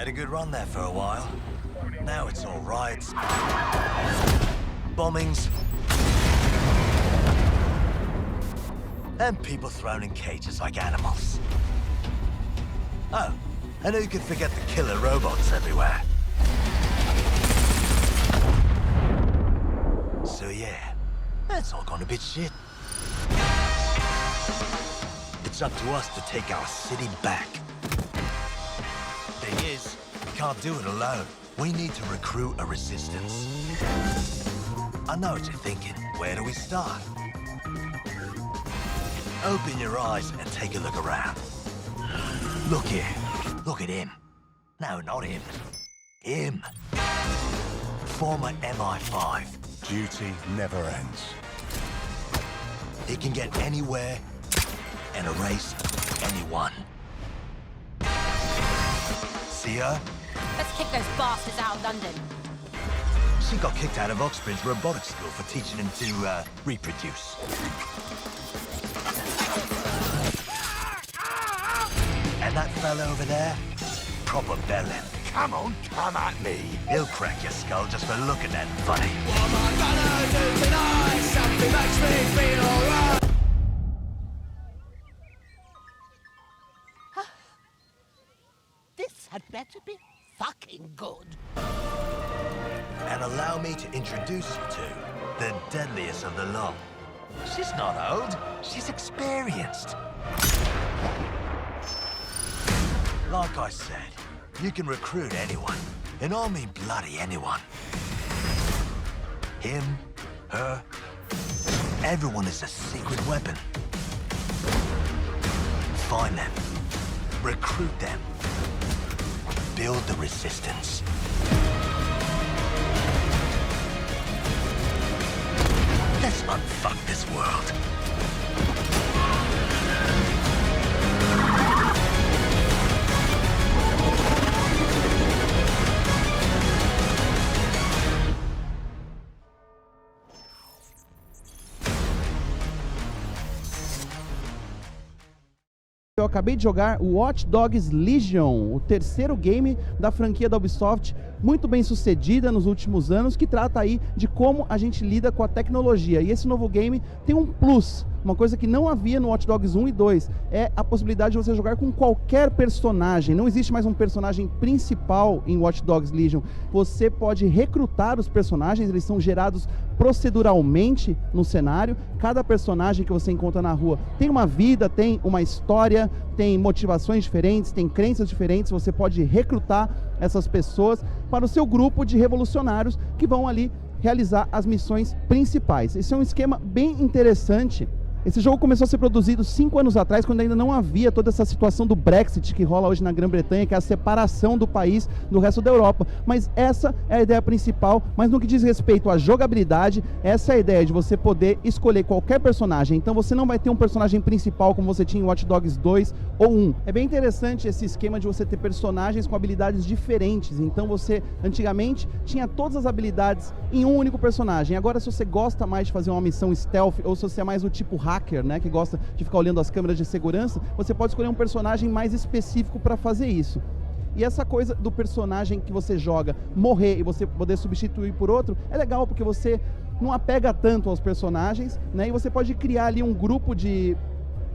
Had a good run there for a while. Now it's all riots, bombings, and people thrown in cages like animals. Oh, and who could forget the killer robots everywhere? So yeah, that's all gone a bit shit. It's up to us to take our city back. Thing is, we can't do it alone. We need to recruit a resistance. I know what you're thinking. Where do we start? Open your eyes and take a look around. Look here. Look at him. No, not him. Him. Former MI5. Duty never ends. He can get anywhere and erase anyone. See her? Let's kick those bastards out of London. She got kicked out of Oxbridge Robotics School for teaching him to, reproduce. And that fella over there? Proper bellend. Come on, come at me. He'll crack your skull just for looking at him funny. What am I gonna do tonight? Something makes me feel alright. This had better be fucking good. And allow me to introduce you to the deadliest of the lot. She's not old, she's experienced. Like I said, you can recruit anyone, and I mean bloody anyone. Him, her, everyone is a secret weapon. Find them, recruit them, build the resistance. Let's unfuck this world. Eu acabei de jogar Watch Dogs Legion, o terceiro game da franquia da Ubisoft, muito bem sucedida nos últimos anos, que trata aí de como a gente lida com a tecnologia. E esse novo game tem um plus, uma coisa que não havia no Watch Dogs 1 e 2, é a possibilidade de você jogar com qualquer personagem. Não existe mais um personagem principal em Watch Dogs Legion. Você pode recrutar os personagens, eles são gerados proceduralmente no cenário. Cada personagem que você encontra na rua tem uma vida, tem uma história, tem motivações diferentes, tem crenças diferentes. Você pode recrutar essas pessoas para o seu grupo de revolucionários que vão ali realizar as missões principais. Esse é um esquema bem interessante. Esse jogo começou a ser produzido 5 anos atrás, quando ainda não havia toda essa situação do Brexit que rola hoje na Grã-Bretanha, que é a separação do país do resto da Europa. Mas essa é a ideia principal, mas no que diz respeito à jogabilidade, essa é a ideia de você poder escolher qualquer personagem. Então você não vai ter um personagem principal como você tinha em Watch Dogs 2 ou 1. É bem interessante esse esquema de você ter personagens com habilidades diferentes. Então você, antigamente, tinha todas as habilidades em um único personagem. Agora, se você gosta mais de fazer uma missão stealth, ou se você é mais o tipo hacker, né, que gosta de ficar olhando as câmeras de segurança, você pode escolher um personagem mais específico para fazer isso. E essa coisa do personagem que você joga morrer e você poder substituir por outro é legal, porque você não apega tanto aos personagens, né, e você pode criar ali um grupo de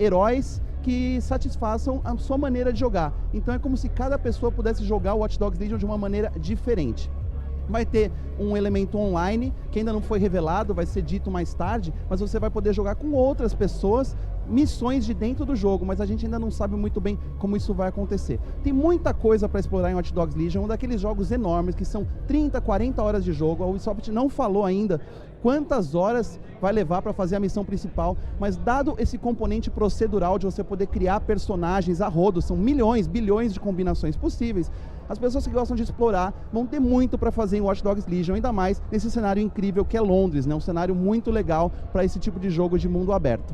heróis que satisfaçam a sua maneira de jogar. Então é como se cada pessoa pudesse jogar o Watch Dogs Legion de uma maneira diferente. Vai ter um elemento online, que ainda não foi revelado, vai ser dito mais tarde, mas você vai poder jogar com outras pessoas, missões de dentro do jogo, mas a gente ainda não sabe muito bem como isso vai acontecer. Tem muita coisa para explorar em Watch Dogs Legion, um daqueles jogos enormes, que são 30, 40 horas de jogo. A Ubisoft não falou ainda quantas horas vai levar para fazer a missão principal, mas dado esse componente procedural de você poder criar personagens a rodo, são milhões, bilhões de combinações possíveis, as pessoas que gostam de explorar vão ter muito para fazer em Watch Dogs Legion, ainda mais nesse cenário incrível que é Londres, né? Um cenário muito legal para esse tipo de jogo de mundo aberto.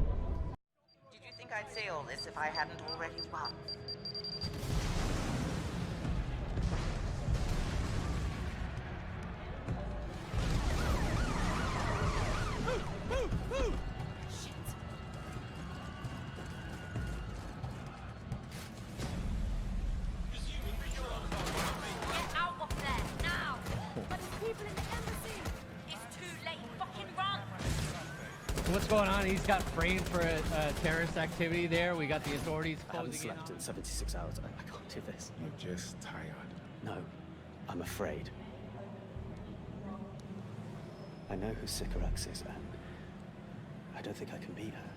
Did you think I'd say all this if I hadn't already won? What's going on? He's got framed for a terrorist activity there. We got the authorities I haven't closing in slept on in 76 hours. I can't do this. You're just tired. No, I'm afraid. I know who Sycorax is, and I don't think I can beat her.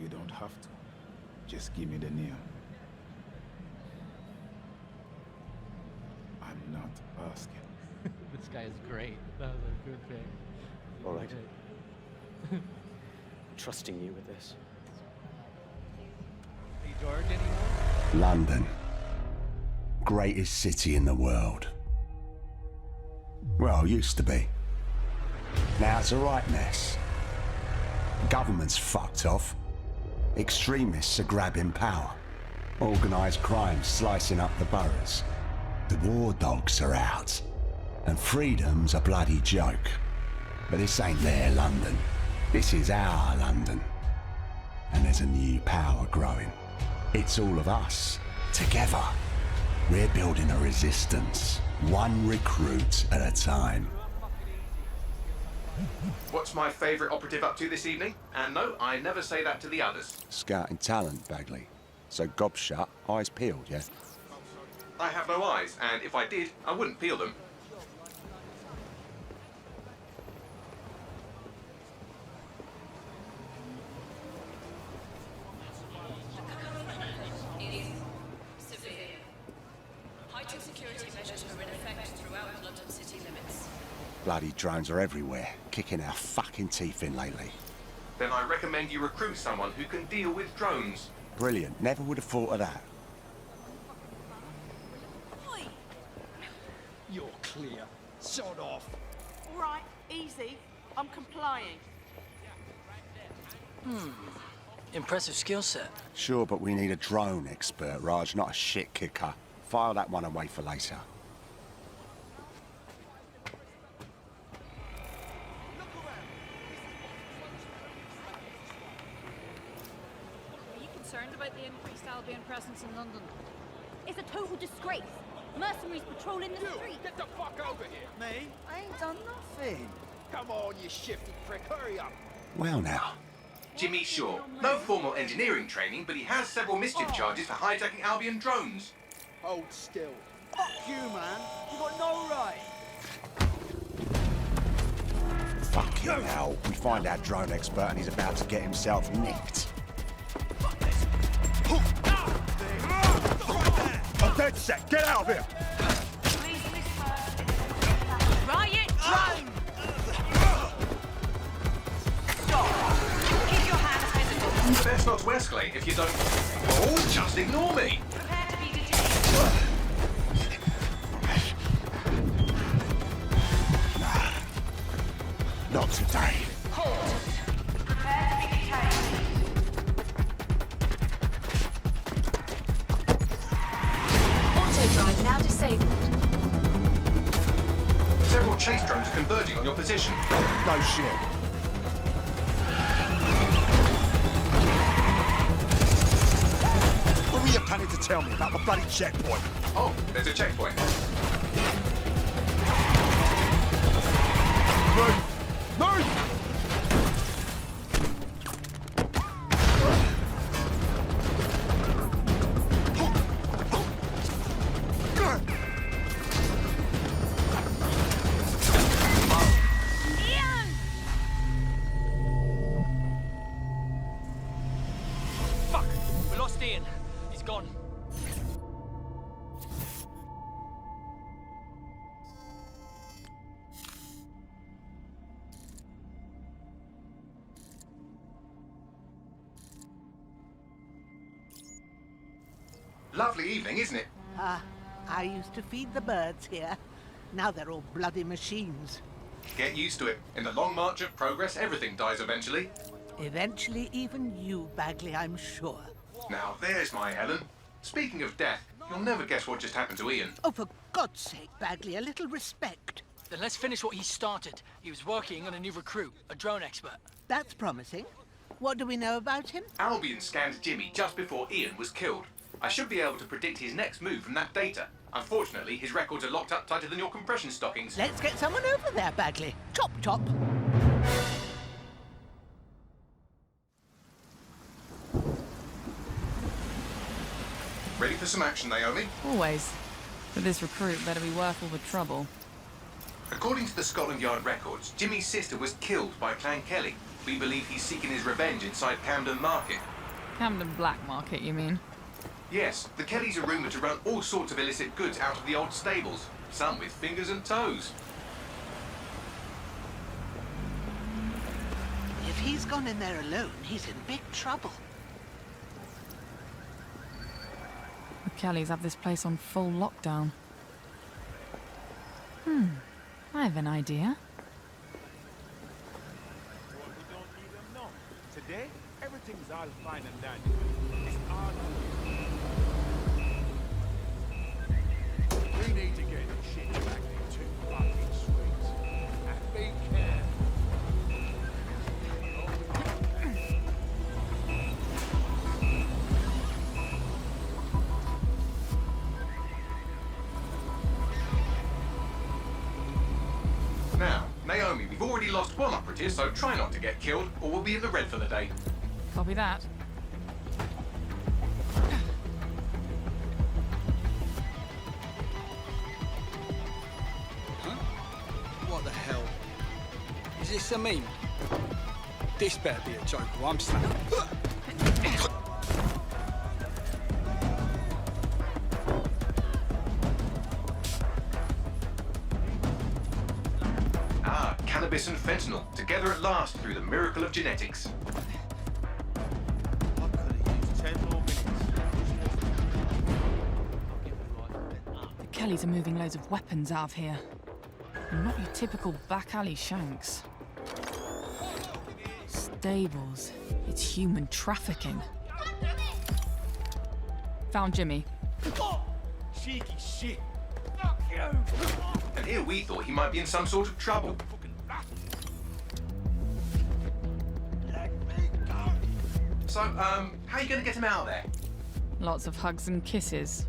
You don't have to. Just give me the name. I'm not asking. This guy is great. That was a good thing. All right. Trusting you with this. Hey, George, anymore? London. Greatest city in the world. Well, used to be. Now it's a right mess. Government's fucked off. Extremists are grabbing power. Organised crime slicing up the boroughs. The war dogs are out. And freedom's a bloody joke. But this ain't their London. This is our London. And there's a new power growing. It's all of us, together. We're building a resistance, one recruit at a time. What's my favourite operative up to this evening? And no, I never say that to the others. Scouting talent, Bagley. So gob shut, eyes peeled, yeah? I have no eyes, and if I did, I wouldn't peel them. Heightened security measures are in effect throughout London city limits. Bloody drones are everywhere, kicking our fucking teeth in lately. Then I recommend you recruit someone who can deal with drones. Brilliant, never would have thought of that. You're clear. Sod off. All right, easy. I'm complying. Impressive skill set. Sure, but we need a drone expert, Raj, not a shit kicker. File that one away for later. Are you concerned about the increased Albion presence in London? It's a total disgrace. Mercenaries patrolling the street. Get the fuck over here. Me? I ain't done nothing. Come on, you shifty prick. Hurry up. Well now, Jimmy Shaw. No formal engineering training, but he has several mischief charges for hijacking Albion drones. Hold still. Fuck you, man. You got no right. fucking hell. We find our drone expert and he's about to get himself nicked. I'm dead set. Get out of here. Riot drone! Keep your hands visible. Best not to escalate if you don't... Oh, just ignore me! Prepare to be detained. Not today. Halt. Prepare to be detained. Auto-drive now disabled. Several chase drones are converging on your position. No shit. What were you planning to tell me about the bloody checkpoint? Oh, there's a checkpoint. Move! Move! Fuck! We lost Ian. He's gone. Lovely evening, isn't it? I used to feed the birds here. Now they're all bloody machines. Get used to it. In the long march of progress, everything dies eventually. Eventually, even you, Bagley, I'm sure. Now, there's my Helen. Speaking of death, you'll never guess what just happened to Ian. Oh, for God's sake, Bagley, a little respect. Then let's finish what he started. He was working on a new recruit, a drone expert. That's promising. What do we know about him? Albion scanned Jimmy just before Ian was killed. I should be able to predict his next move from that data. Unfortunately, his records are locked up tighter than your compression stockings. Let's get someone over there, Bagley. Chop, chop. Ready for some action, Naomi? Always. But this recruit better be worth all the trouble. According to the Scotland Yard records, Jimmy's sister was killed by Clan Kelly. We believe he's seeking his revenge inside Camden Market. Camden Black Market, you mean? Yes, the Kellys are rumoured to run all sorts of illicit goods out of the old stables. Some with fingers and toes. If he's gone in there alone, he's in big trouble. The Kellys have this place on full lockdown. I have an idea. Today, everything's all fine and dandy. It's all we need to get this shit back into fucking streets. And be careful. Now, Naomi, we've already lost one operative, so try not to get killed, or we'll be in the red for the day. Copy that. Huh? What the hell? Is this a meme? This better be a joke, or I'm snapping. Cannabis and fentanyl, together at last through the miracle of genetics. I could have used 10 more minutes. The Kellys are moving loads of weapons out of here. And not your typical back alley shanks. Stables. It's human trafficking. Found Jimmy. Cheeky shit. And here we thought he might be in some sort of trouble. So, how are you going to get him out of there? Lots of hugs and kisses.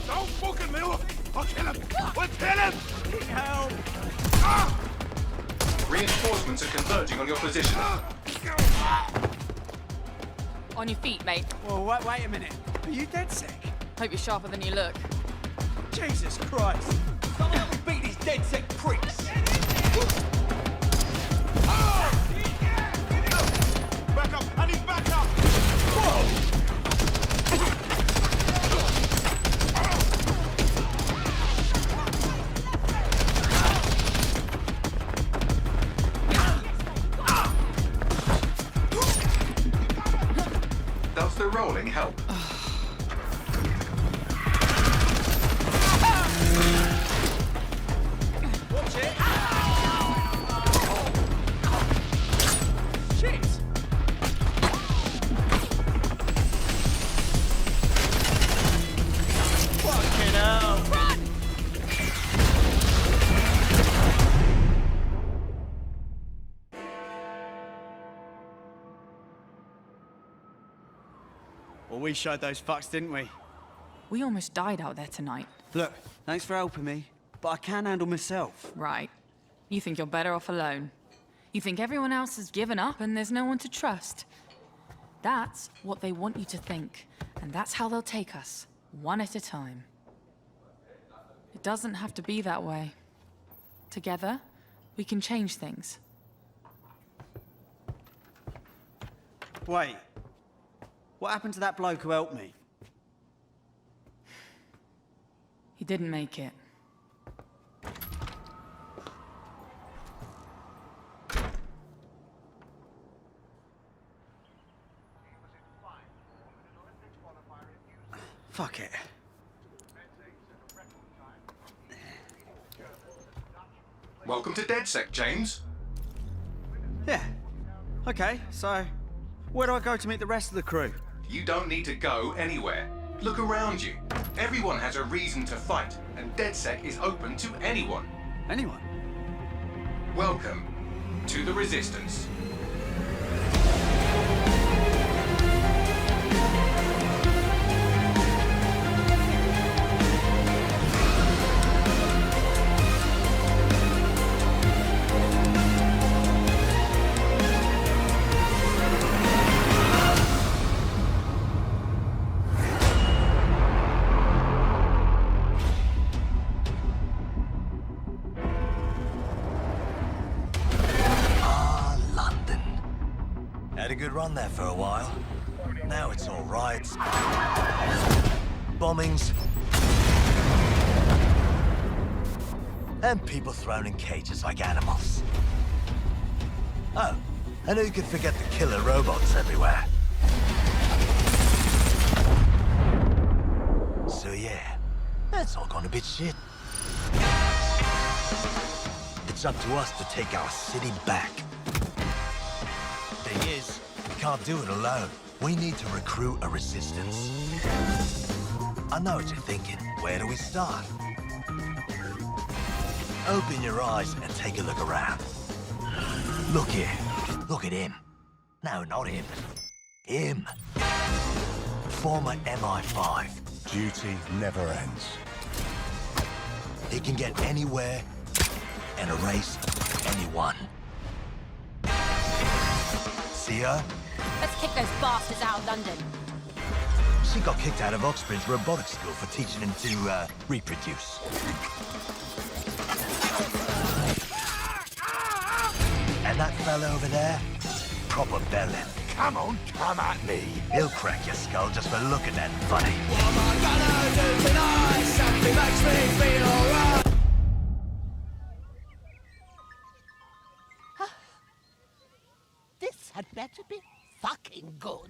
Don't fucking move! I'll kill him! We'll kill him! Help! Reinforcements are converging on your position. On your feet, mate. Well, wait a minute. Are you dead sick? Hope you're sharper than you look. Jesus Christ! Someone help me beat these dead sick pricks! Back up! I need back up! Whoa! Does the rolling help? Watch it! Shit! Fucking hell! Run! Well, we showed those fucks, didn't we? We almost died out there tonight. Look, thanks for helping me, but I can handle myself. Right. You think you're better off alone. You think everyone else has given up and there's no one to trust. That's what they want you to think, and that's how they'll take us, one at a time. It doesn't have to be that way. Together, we can change things. Wait. What happened to that bloke who helped me? He didn't make it. Fuck it. Welcome to DedSec, James. Yeah. Okay, so where do I go to meet the rest of the crew? You don't need to go anywhere. Look around you. Everyone has a reason to fight, and DedSec is open to anyone. Anyone? Welcome to the Resistance. run there for a while. Now it's all riots, bombings, and people thrown in cages like animals. Oh, and who could forget the killer robots everywhere? So yeah, that's all gone a bit shit. It's up to us to take our city back. Thing is, we can't do it alone. We need to recruit a resistance. I know what you're thinking. Where do we start? Open your eyes and take a look around. Look here. Look at him. No, not him. Him. Former MI5. Duty never ends. He can get anywhere and erase anyone. See her? Let's kick those bastards out of London. She got kicked out of Oxbridge Robotics School for teaching him to reproduce. And that fella over there, proper bellend. Come on, come at me. He'll crack your skull just for looking that funny. What am I gonna do tonight? Something makes me feel alright. This had better be fucking good.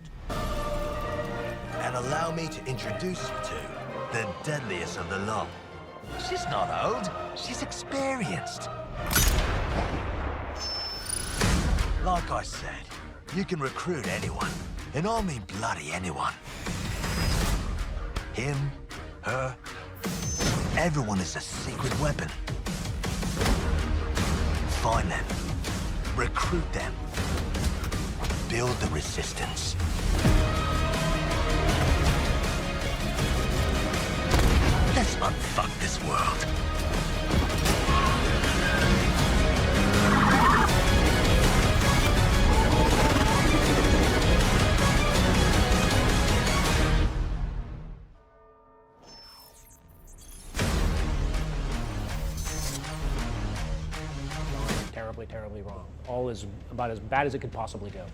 And allow me to introduce you to the deadliest of the lot. She's not old, she's experienced. Like I said, you can recruit anyone, and I mean bloody anyone. Him, her, everyone is a secret weapon. Find them, recruit them, build the resistance. Let's unfuck this world. Terribly wrong. All is about as bad as it could possibly go.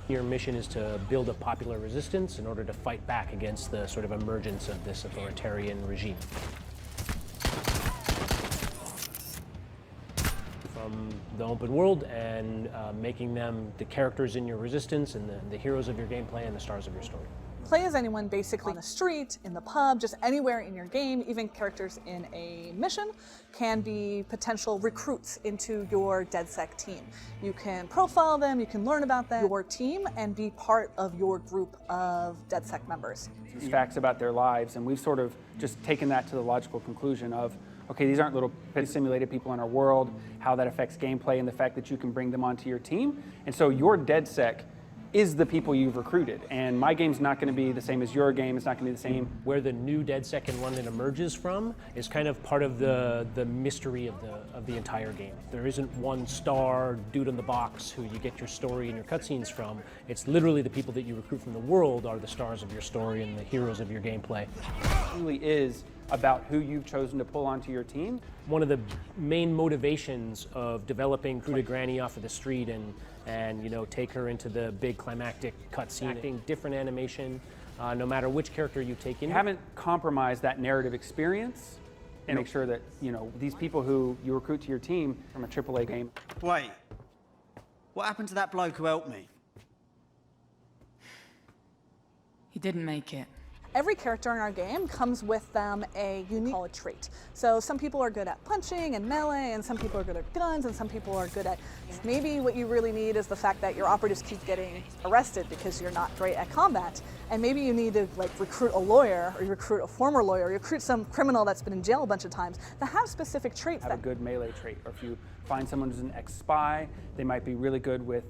Your mission is to build a popular resistance in order to fight back against the sort of emergence of this authoritarian regime. From the open world and making them the characters in your resistance and the heroes of your gameplay and the stars of your story. Play as anyone basically on the street, in the pub, just anywhere in your game. Even characters in a mission can be potential recruits into your DedSec team. You can profile them, you can learn about them, your team, and be part of your group of DedSec members. These facts about their lives, and we've sort of just taken that to the logical conclusion of, okay, these aren't little simulated people in our world, how that affects gameplay and the fact that you can bring them onto your team. And so your DedSec is the people you've recruited. And my game's not going to be the same as your game. It's not going to be the same. Where the new DedSec in London emerges from is kind of part of the mystery of the entire game. There isn't one star dude in the box who you get your story and your cutscenes from. It's literally the people that you recruit from the world are the stars of your story and the heroes of your gameplay. It really is about who you've chosen to pull onto your team. One of the main motivations of developing Recruit a Granny off of the street and you know, take her into the big climactic cutscene, acting different animation, no matter which character you take in. You haven't compromised that narrative experience and make sure that, you know, these people who you recruit to your team from a AAA game. Wait, what happened to that bloke who helped me? He didn't make it. Every character in our game comes with them a unique trait. So some people are good at punching and melee, and some people are good at guns, and some people are good at... Maybe what you really need is the fact that your operatives keep getting arrested because you're not great at combat. And maybe you need to like recruit a lawyer, or you recruit a former lawyer, or you recruit some criminal that's been in jail a bunch of times that have specific traits. Have a good melee trait, or if you find someone who's an ex-spy, they might be really good with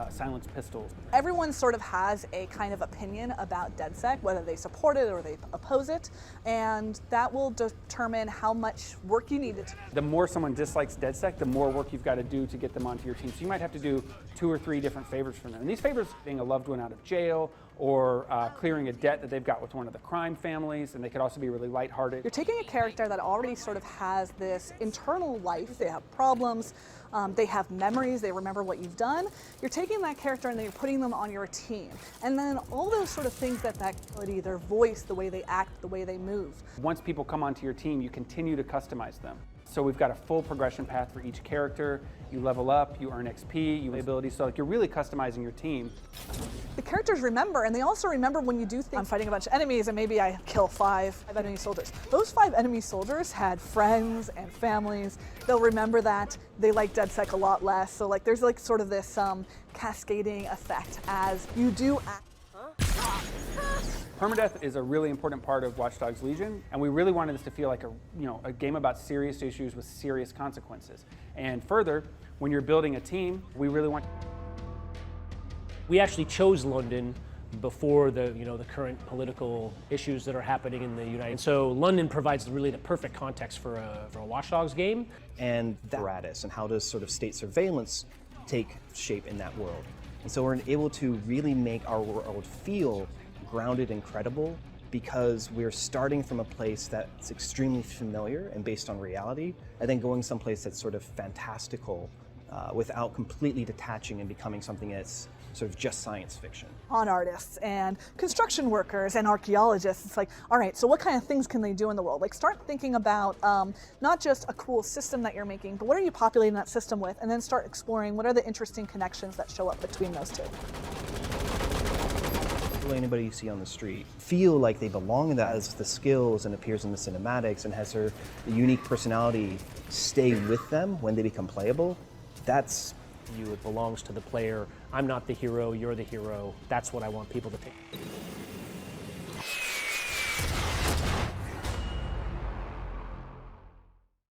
silenced pistols. Everyone sort of has a kind of opinion about DedSec, whether they support it or they oppose it, and that will determine how much work you need. The more someone dislikes DedSec, the more work you've got to do to get them onto your team. So you might have to do 2 or 3 different favors for them. And these favors, being a loved one out of jail, or clearing a debt that they've got with one of the crime families, and they could also be really lighthearted. You're taking a character that already sort of has this internal life. They have problems, they have memories, they remember what you've done. You're taking that character and then you're putting them on your team. And then all those sort of things that ability, their voice, the way they act, the way they move. Once people come onto your team, you continue to customize them. So we've got a full progression path for each character. You level up, you earn XP, you have abilities, so like you're really customizing your team. The characters remember, and they also remember when you do things. I'm fighting a bunch of enemies and maybe I kill five enemy soldiers. Those 5 enemy soldiers had friends and families. They'll remember that. They like DedSec a lot less. So like there's like sort of this cascading effect as you do act. Permadeath is a really important part of Watch Dogs Legion, and we really wanted this to feel like a game about serious issues with serious consequences. And further, when you're building a team, we really want. We actually chose London before the current political issues that are happening in the United States. So London provides really the perfect context for a Watch Dogs game. And apparatus and how does sort of state surveillance take shape in that world. And so we're able to really make our world feel grounded and credible because we're starting from a place that's extremely familiar and based on reality, and then going someplace that's sort of fantastical without completely detaching and becoming something that's sort of just science fiction. On artists and construction workers and archaeologists, it's like, all right, so what kind of things can they do in the world? Like start thinking about not just a cool system that you're making, but what are you populating that system with? And then start exploring what are the interesting connections that show up between those two. Anybody you see on the street feel like they belong, that has the skills and appears in the cinematics and has her unique personality stay with them when they become playable. That's you. It belongs to the player. I'm not the hero, you're the hero. That's what I want people to take.